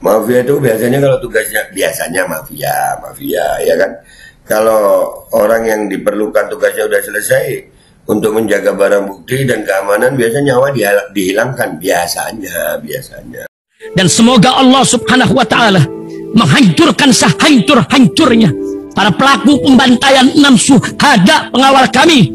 Mafia itu biasanya kalau tugasnya mafia ya kan. Kalau orang yang diperlukan tugasnya udah selesai untuk menjaga barang bukti dan keamanan, biasanya nyawa dihilangkan biasanya. Dan semoga Allah Subhanahu wa taala menghancurkan sehancur-hancurnya para pelaku pembantaian 6 syuhada pengawal kami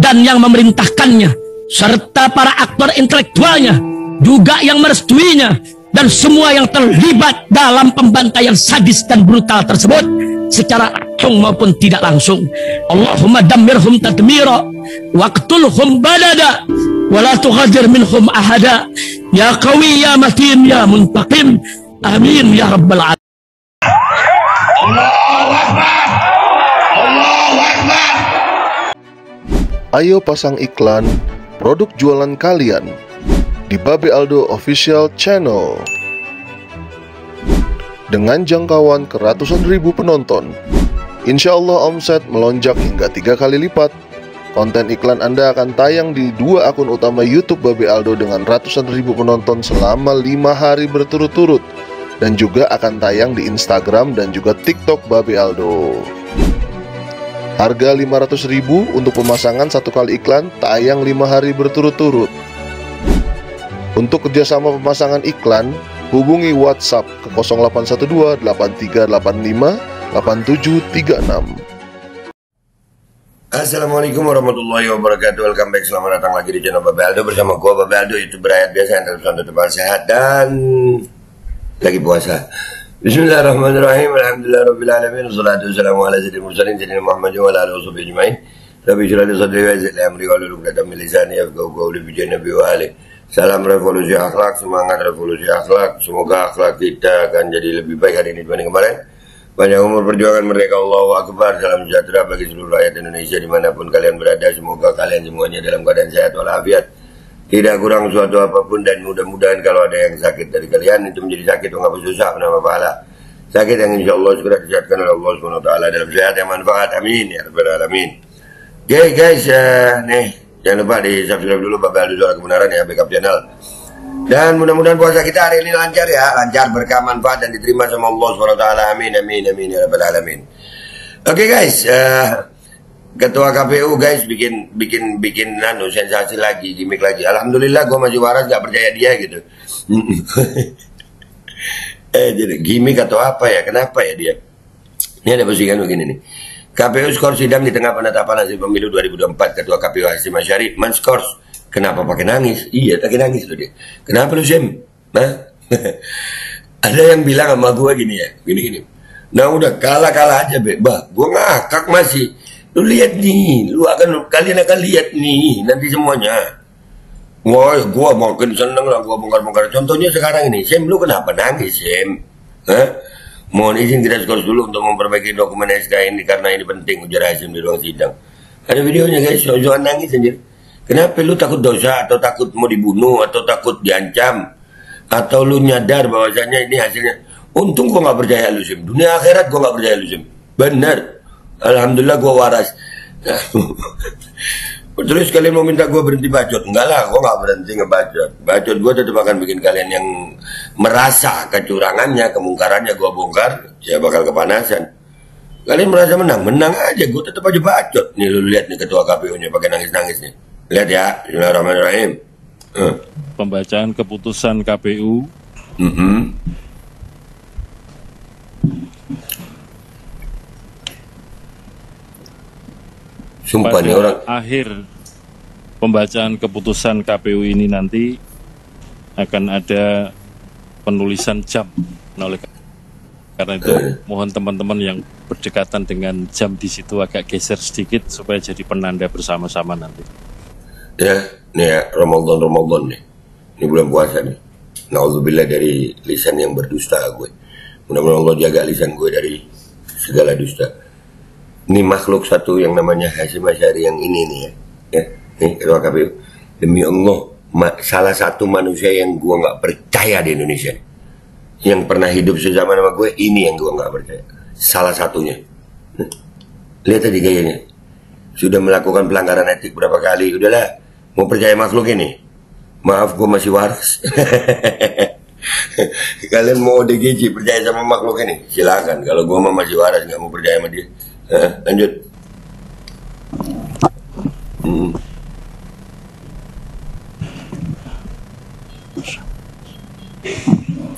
dan yang memerintahkannya, serta para aktor intelektualnya juga yang merestuinya, dan semua yang terlibat dalam pembantaian sadis dan brutal tersebut secara langsung maupun tidak langsung. Allahumma dammirhum tadmira waqtulhum badada wala tughadir minhum ahada ya qawi ya matin ya muntaqim amin ya rabbal alamin. Allahu Akbar. Allahu Akbar. Ayo pasang iklan produk jualan kalian di Babe Aldo Official Channel dengan jangkauan ke ratusan ribu penonton. Insya Allah omset melonjak hingga 3 kali lipat. Konten iklan Anda akan tayang di 2 akun utama YouTube Babe Aldo dengan ratusan ribu penonton selama 5 hari berturut-turut, dan juga akan tayang di Instagram dan juga TikTok Babe Aldo. Harga 500.000 untuk pemasangan 1 kali iklan, tayang 5 hari berturut-turut. Untuk kerjasama pemasangan iklan, hubungi WhatsApp ke 0812 8385 8736. Assalamualaikum warahmatullahi wabarakatuh. Welcome back, selamat datang lagi di channel Babe Aldo bersama gua Babe Aldo, YouTuber rakyat biasa yang tetap sehat dan lagi puasa. Bismillahirrahmanirrahim. Alhamdulillahirabbil alamin. Wassalatu wassalamu ala sayyidil mursalin sayyidina Muhammadin wa ala alihi washabihi ajmain. Rabbi shrah li sadri wa yassir li amri wahlul 'uqdatam min lisani yafqahu qawli bi nabi wa ali. Salam revolusi akhlak, semangat revolusi akhlak. Semoga akhlak kita akan jadi lebih baik hari ini dibanding kemarin. Banyak umur perjuangan merdeka, Allahu Akbar. Salam sejahtera bagi seluruh rakyat Indonesia dimanapun kalian berada. Semoga kalian semuanya dalam keadaan sehat walafiat, tidak kurang suatu apapun, dan mudah-mudahan kalau ada yang sakit dari kalian itu menjadi sakit yang susah menambah pahala. Sakit yang insya Allah segera disehatkan oleh Allah SWT dalam sehat yang manfaat. Amin ya rabbal alamin. Oke guys, nih jangan lupa di subscribe dulu Babe Aldo Suara Kebenaran ya, backup channel. Dan mudah-mudahan puasa kita hari ini lancar ya, lancar, berkah, manfaat, dan diterima sama Allah SWT. Amin ya rabbal alamin. Oke guys, Ketua KPU guys bikin sensasi lagi, gimmick lagi. Alhamdulillah gue masih waras, gak percaya dia gitu. Jadi gimmick atau apa ya? Kenapa ya dia? Ini ada postingan begini nih. KPU skor sidang di tengah penetapan hasil pemilu 2024. Ketua KPU Hasyim Asyari menskors. Kenapa pakai nangis? Iya, pakai nangis loh dia. Kenapa lu Sim? Ada yang bilang sama gue gini ya, gini. Nah udah kalah aja Bah, gue ngakak masih. Lu lihat nih, kalian akan lihat nih nanti semuanya. Wah, gue makin seneng lah, gue bongkar-bongkar. Contohnya sekarang ini, Sim, lu kenapa nangis, Sim? Mohon izin kita skors dulu untuk memperbaiki dokumen SK ini karena ini penting, ujar Hasyim di ruang sidang. Ada videonya guys, soal nangis anjir. Kenapa lu takut dosa, atau takut mau dibunuh, atau takut diancam, atau lu nyadar bahwasanya ini hasilnya? Untung gue gak percaya lu Sim, dunia akhirat gue gak percaya lu Sim. Bener, alhamdulillah gue waras. Terus kalian mau minta gue berhenti bacot? Enggak lah, gue gak berhenti ngebacot. Bacot gue tetap akan bikin kalian yang merasa kecurangannya, kemungkarannya gue bongkar, ya bakal kepanasan. Kalian merasa menang aja, gue tetap aja bacot. Nih lu lihat nih ketua KPU-nya pakai nangis-nangis nih. Lihat ya, bismillahirrahmanirrahim. Pembacaan keputusan KPU. Sumpah nih orang. Akhir pembacaan keputusan KPU ini nanti akan ada penulisan jam. Nah, oleh karena itu mohon teman-teman yang berdekatan dengan jam di situ agak geser sedikit supaya jadi penanda bersama-sama nanti. Ya, nih ya, Ramadan nih. Ini bulan puasa nih. Nauzubillah dari lisan yang berdusta gue. Mudah-mudahan Allah jaga lisan gue dari segala dusta. Ini makhluk satu yang namanya Hasyim Asyari yang ini nih ya. Nih ketua KPU. Demi Allah, salah satu manusia yang gue nggak percaya di Indonesia nih. Yang pernah hidup sezaman sama gue, ini yang gue nggak percaya. Salah satunya. Lihat tadi gayanya. Sudah melakukan pelanggaran etik berapa kali. Udahlah, mau percaya makhluk ini? Maaf, gue masih waras. Kalian mau ODGJ percaya sama makhluk ini? Silakan. Kalau gua mah masih waras, nggak mau percaya sama dia. Lanjut.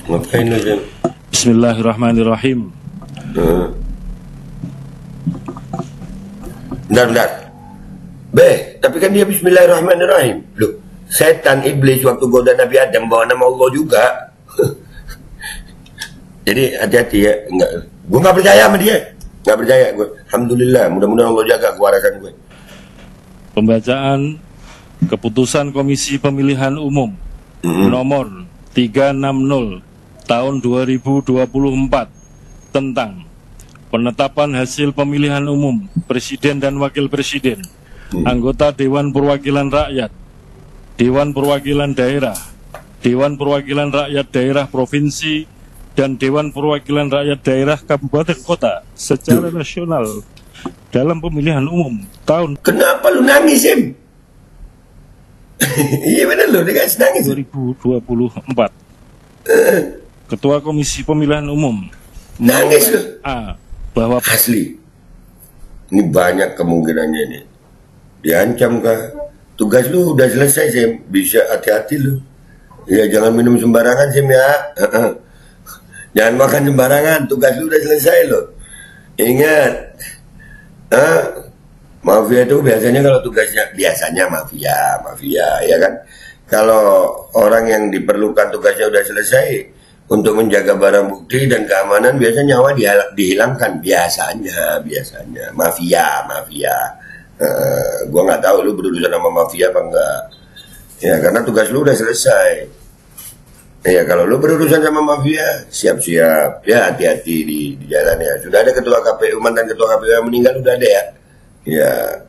Ngapain lu, Jam? Bismillahirrahmanirrahim. Bentar. Tapi kan dia Bismillahirrahmanirrahim. Loh, setan iblis waktu goda Nabi Adam bawa nama Allah juga. Jadi hati-hati ya. Gue nggak percaya sama dia. Nggak percaya gue. Alhamdulillah. Mudah-mudahan Allah jaga kewarasan gue. Pembacaan keputusan Komisi Pemilihan Umum nomor 360 tahun 2024 tentang penetapan hasil pemilihan umum Presiden dan Wakil Presiden, anggota Dewan Perwakilan Rakyat, Dewan Perwakilan Daerah, Dewan Perwakilan Rakyat Daerah Provinsi, dan Dewan Perwakilan Rakyat Daerah Kabupaten Kota secara nasional dalam pemilihan umum tahun Kenapa lu nangis, Em? Iya bener lu, dia kasih nangis. 2024. Ketua Komisi Pemilihan Umum Nangis lu. Bahwa Asli. Ini banyak kemungkinannya nih. Diancam kah? Tugas lu udah selesai, Sem. Bisa hati-hati lu. Ya jangan minum sembarangan, Sem ya. Jangan makan sembarangan. Tugas lu udah selesai lo. Ingat. Mafia itu biasanya kalau tugasnya mafia, ya kan? Kalau orang yang diperlukan tugasnya udah selesai untuk menjaga barang bukti dan keamanan, biasanya nyawa dihilangkan biasanya mafia. Gua nggak tahu lu berurusan sama mafia apa enggak. Ya karena tugas lu udah selesai. Ya kalau lu berurusan sama mafia, siap-siap ya, hati-hati di jalan ya. Sudah ada ketua KPU, mantan ketua KPU yang meninggal udah ada ya. Ya.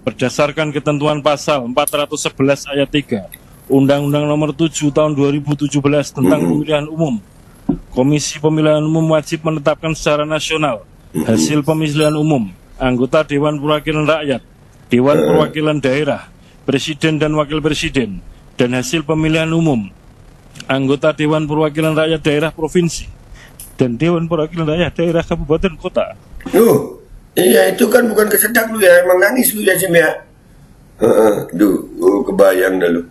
Berdasarkan ketentuan pasal 411 ayat 3 Undang-Undang Nomor 7 Tahun 2017 tentang Pemilihan Umum, Komisi Pemilihan Umum wajib menetapkan secara nasional hasil pemilihan umum anggota Dewan Perwakilan Rakyat, Dewan Perwakilan Daerah, Presiden dan Wakil Presiden, dan hasil pemilihan umum anggota Dewan Perwakilan Rakyat Daerah Provinsi dan Dewan Perwakilan Rakyat Daerah Kabupaten Kota. Iya itu kan bukan kesedak lu ya, emang nangis lu ya, Sim ya. Kebayang dah lu.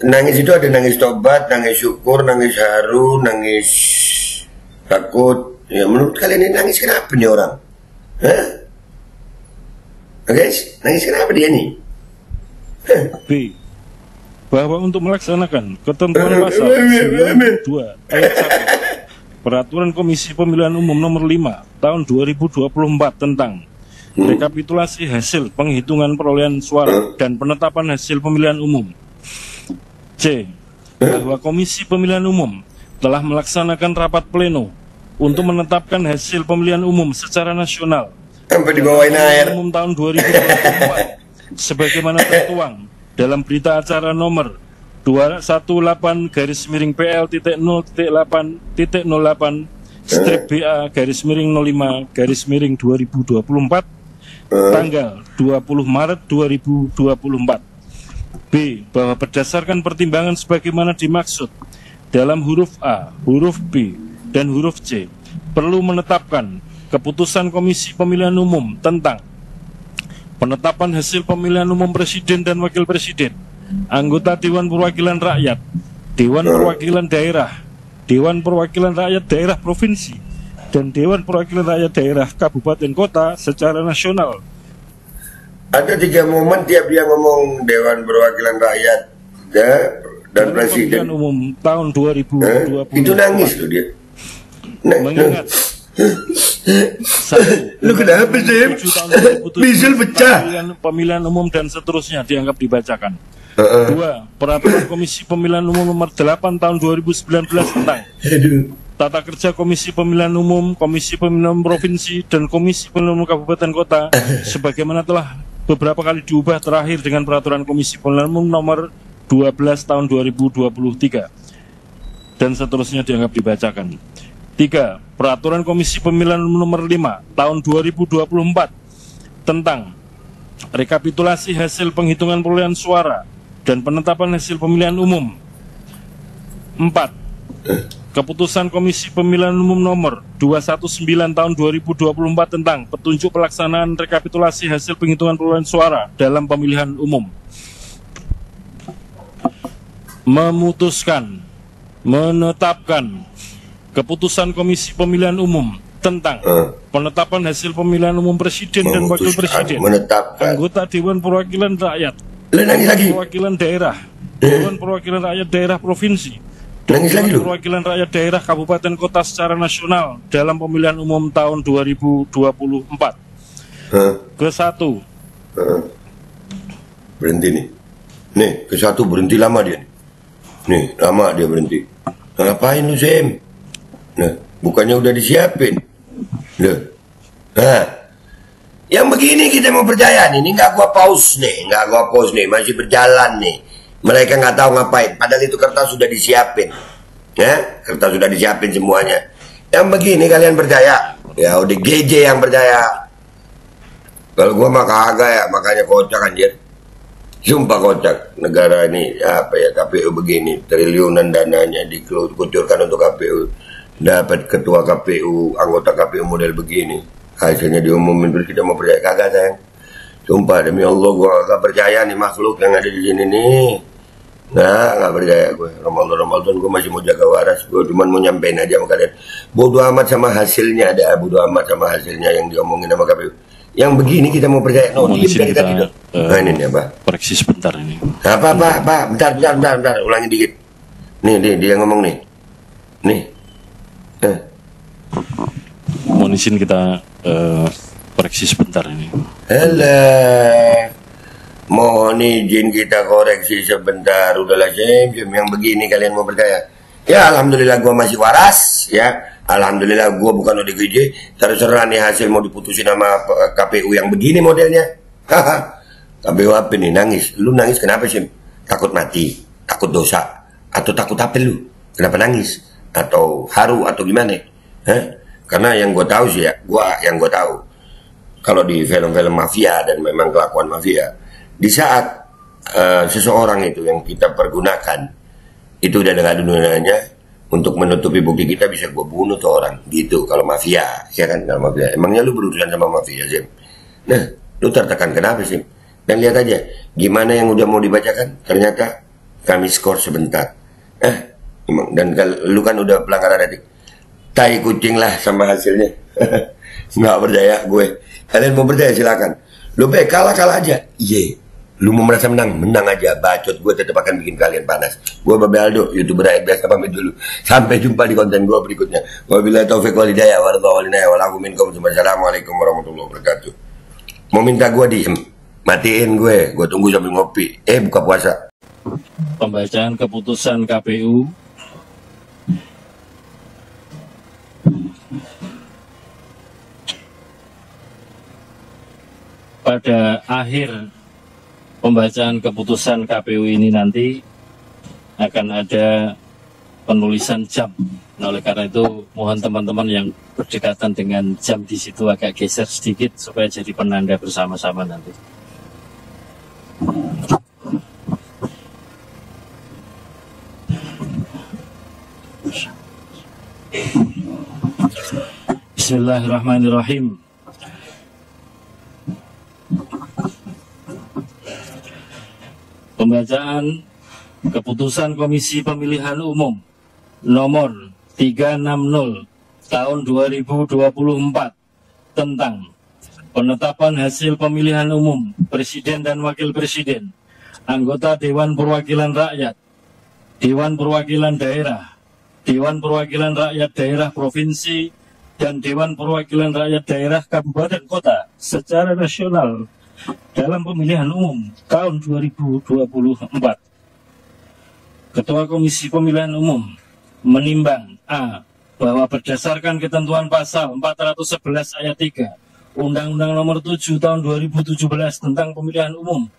Nangis itu ada nangis tobat, nangis syukur, nangis haru, nangis takut. Ya menurut kalian ini nangis kenapa nih orang? Guys, nangis kenapa dia nih? B. Bahwa untuk melaksanakan ketentuan pasal 92 ayat 1 Peraturan Komisi Pemilihan Umum Nomor 5 Tahun 2024 tentang rekapitulasi hasil penghitungan perolehan suara dan penetapan hasil pemilihan umum. C. Bahwa Komisi Pemilihan Umum telah melaksanakan rapat pleno untuk menetapkan hasil pemilihan umum secara nasional sampai dibawain air umum tahun 2024 sebagaimana tertuang dalam berita acara nomor 218-08-08/BA-05-2024 tanggal 20 Maret 2024. B. Bahwa berdasarkan pertimbangan sebagaimana dimaksud dalam huruf A, huruf B, dan huruf C, perlu menetapkan keputusan Komisi Pemilihan Umum tentang penetapan hasil pemilihan umum Presiden dan Wakil Presiden, anggota Dewan Perwakilan Rakyat, Dewan Perwakilan Daerah, Dewan Perwakilan Rakyat Daerah Provinsi, dan Dewan Perwakilan Rakyat Daerah Kabupaten Kota secara nasional. Ada 3 momen tiap dia ngomong Dewan Perwakilan Rakyat dan Presiden. Pemilihan umum tahun 2020. Itu nangis loh dia. Mengingat Lu kenapa sih? Bisul pecah. Pemilihan umum dan seterusnya dianggap dibacakan. 2. Peraturan Komisi Pemilihan Umum Nomor 8 Tahun 2019 tentang tata kerja Komisi Pemilihan Umum, Komisi Pemilihan Umum Provinsi, dan Komisi Pemilihan Umum Kabupaten Kota sebagaimana telah beberapa kali diubah terakhir dengan Peraturan Komisi Pemilihan Umum Nomor 12 Tahun 2023 dan seterusnya dianggap dibacakan. 3. Peraturan Komisi Pemilihan Umum Nomor 5 Tahun 2024 tentang rekapitulasi hasil penghitungan perolehan suara dan penetapan hasil pemilihan umum 4. Keputusan Komisi Pemilihan Umum nomor 219 tahun 2024 tentang petunjuk pelaksanaan rekapitulasi hasil penghitungan perolehan suara dalam pemilihan umum. Memutuskan, menetapkan keputusan Komisi Pemilihan Umum tentang penetapan hasil pemilihan umum presiden dan wakil presiden, anggota Dewan Perwakilan Rakyat, perwakilan daerah, Dewan Perwakilan Rakyat Daerah Provinsi, Dewan Perwakilan Rakyat Daerah Kabupaten Kota secara nasional dalam pemilihan umum tahun 2024. Ke-1. Berhenti nih. Nih, ke-1 berhenti lama dia. Nih, lama dia berhenti. Ngapain lu, Sem? Nah, bukannya udah disiapin. Nah, yang begini kita mau percaya nih. Ini nggak gua pause nih, masih berjalan nih. Mereka nggak tahu ngapain. Padahal itu kertas sudah disiapin, ya, kertas sudah disiapin semuanya. Yang begini kalian percaya? Ya udah GJ yang percaya. Kalau gua mah kagak ya, makanya kocak anjir. Sumpah kocak. Negara ini apa ya, KPU begini, triliunan dananya dikucurkan untuk KPU. Dapat ketua KPU, anggota KPU model begini, hasilnya diumumin, terus kita mau percaya? Kagak, sayang. Sumpah demi Allah gue gak percaya nih makhluk yang ada di sini nih. Nah, gak percaya gue. Ramadan gue masih mau jaga waras. Gue cuma mau nyampein aja sama kalian. Bodoh amat sama hasilnya, bodoh amat sama hasilnya yang diomongin sama KPU. Yang begini kita mau percaya? No, kita tidak. Nah, ini nih apa? Koreksi sebentar ini. Apa? Bentar. Ulangi dikit. Nih, dia ngomong nih. Nih. Mohon izin kita koreksi sebentar ini. Mohon izin kita koreksi sebentar. Udahlah, Sem, yang begini kalian mau percaya? Ya, alhamdulillah gua masih waras, ya. Alhamdulillah gua bukan ODGJ. Terserah nih hasil mau diputusin sama KPU yang begini modelnya. KPU apa nih, nangis? Lu nangis kenapa, Sem? Takut mati, takut dosa, atau takut apa lu? Kenapa nangis? Atau haru atau gimana? Karena yang gue tahu sih ya, yang gue tahu kalau di film-film mafia dan memang kelakuan mafia, di saat seseorang itu yang kita pergunakan itu udah dengan gunanya untuk menutupi bukti kita, bisa gue bunuh tuh orang gitu. Kalau mafia, ya kan, kalau mafia. Emangnya lu berurusan sama mafia, Sim? Nah, lu tertekan kenapa, Sim? Dan lihat aja gimana yang udah mau dibacakan, ternyata kami skor sebentar. Dan lu kan udah pelanggaran etik. Tai kucing lah sama hasilnya. Nggak percaya gue. Kalian mau percaya silakan. Lu kalah aja. Iya. Lu mau merasa menang aja. Bacot gue tetap akan bikin kalian panas. Gue Babe Aldo, YouTuber rakyat biasa, pamit dulu. Sampai jumpa di konten gue berikutnya. Wabillahi taufiq wal hidayah. Wassalamualaikum warahmatullahi wabarakatuh. Mau minta gue diem, matiin gue tunggu sambil ngopi. Buka puasa. Pembacaan keputusan KPU pada akhir pembacaan keputusan KPU ini nanti akan ada penulisan jam. Nah, oleh karena itu mohon teman-teman yang berdekatan dengan jam di situ agak geser sedikit supaya jadi penanda bersama-sama nanti. Bismillahirrahmanirrahim. Pembacaan keputusan Komisi Pemilihan Umum nomor 360 tahun 2024 tentang penetapan hasil pemilihan umum presiden dan wakil presiden, anggota Dewan Perwakilan Rakyat, Dewan Perwakilan Daerah, Dewan Perwakilan Rakyat Daerah Provinsi, dan Dewan Perwakilan Rakyat Daerah Kabupaten Kota secara nasional dalam pemilihan umum tahun 2024. Ketua Komisi Pemilihan Umum menimbang A. Bahwa berdasarkan ketentuan pasal 411 ayat 3 Undang-Undang Nomor 7 Tahun 2017 tentang Pemilihan Umum,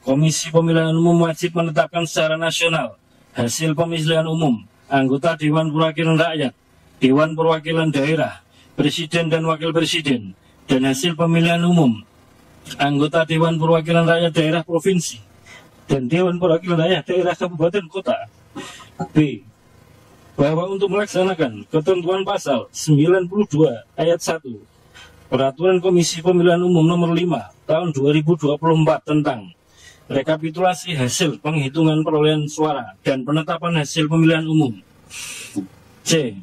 Komisi Pemilihan Umum wajib menetapkan secara nasional hasil pemilihan umum anggota Dewan Perwakilan Rakyat, Dewan Perwakilan Daerah, Presiden dan Wakil Presiden, dan hasil pemilihan umum anggota Dewan Perwakilan Rakyat Daerah Provinsi dan Dewan Perwakilan Rakyat Daerah Kabupaten Kota. B. bahwa untuk melaksanakan ketentuan pasal 92 ayat 1 Peraturan Komisi Pemilihan Umum Nomor 5 Tahun 2024 tentang rekapitulasi hasil penghitungan perolehan suara dan penetapan hasil pemilihan umum. C.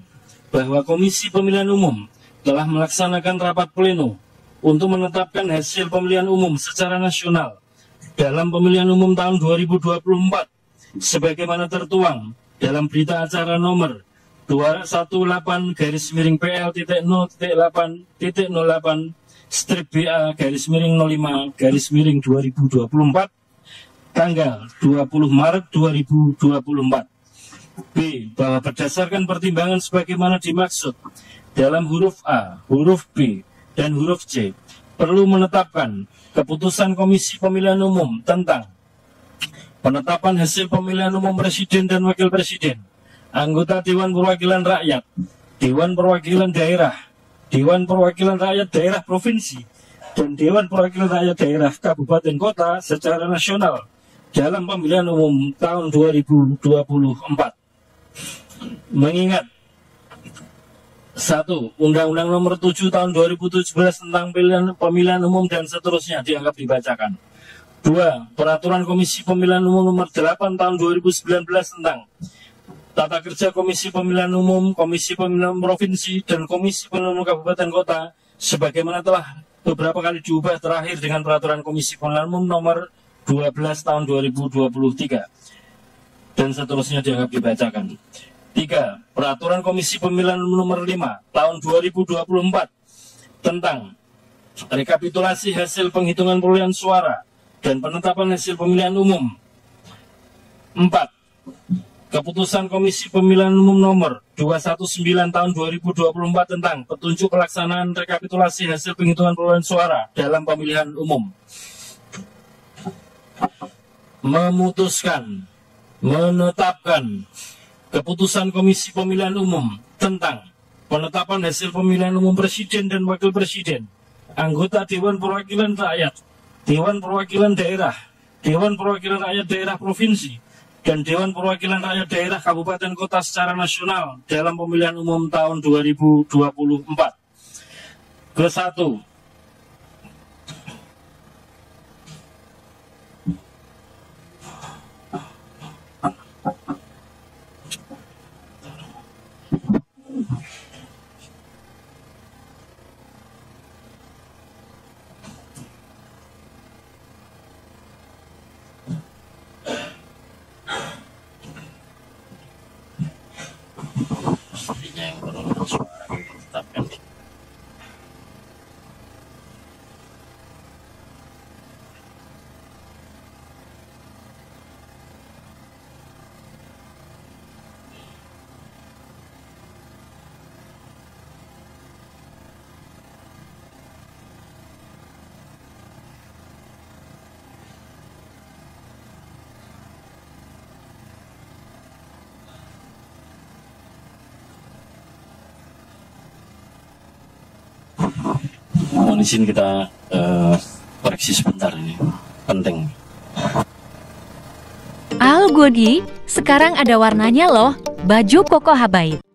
Bahwa Komisi Pemilihan Umum telah melaksanakan rapat pleno untuk menetapkan hasil pemilihan umum secara nasional dalam pemilihan umum tahun 2024 sebagaimana tertuang dalam berita acara nomor 218-PL.0-08-05-2024 tanggal 20 Maret 2024. B. Bahwa berdasarkan pertimbangan sebagaimana dimaksud dalam huruf A, huruf B, dan huruf C, perlu menetapkan keputusan Komisi Pemilihan Umum tentang penetapan hasil pemilihan umum Presiden dan Wakil Presiden, anggota Dewan Perwakilan Rakyat, Dewan Perwakilan Daerah, Dewan Perwakilan Rakyat Daerah Provinsi, dan Dewan Perwakilan Rakyat Daerah Kabupaten Kota secara nasional dalam pemilihan umum tahun 2024. Mengingat 1. Undang-Undang Nomor 7 Tahun 2017 tentang pemilihan umum dan seterusnya dianggap dibacakan. 2. Peraturan Komisi Pemilihan Umum Nomor 8 Tahun 2019 tentang Tata Kerja Komisi Pemilihan Umum, Komisi Pemilihan Umum Provinsi, dan Komisi Pemilihan Umum Kabupaten Kota sebagaimana telah beberapa kali diubah terakhir dengan Peraturan Komisi Pemilihan Umum Nomor 12 Tahun 2023 dan seterusnya dianggap dibacakan. 3. Peraturan Komisi Pemilihan Umum Nomor 5 Tahun 2024 tentang rekapitulasi hasil penghitungan perolehan suara dan penetapan hasil pemilihan umum. 4. Keputusan Komisi Pemilihan Umum Nomor 219 Tahun 2024 tentang petunjuk pelaksanaan rekapitulasi hasil penghitungan perolehan suara dalam pemilihan umum. Memutuskan, menetapkan keputusan Komisi Pemilihan Umum tentang penetapan hasil pemilihan umum Presiden dan Wakil Presiden, anggota Dewan Perwakilan Rakyat, Dewan Perwakilan Daerah, Dewan Perwakilan Rakyat Daerah Provinsi, dan Dewan Perwakilan Rakyat Daerah Kabupaten Kota secara nasional dalam pemilihan umum tahun 2024. Ke-1. yang perolehan suara ditetapkan. Mohon izin kita koreksi sebentar, ini penting. Al Godi, sekarang ada warnanya loh, baju Koko Habaib.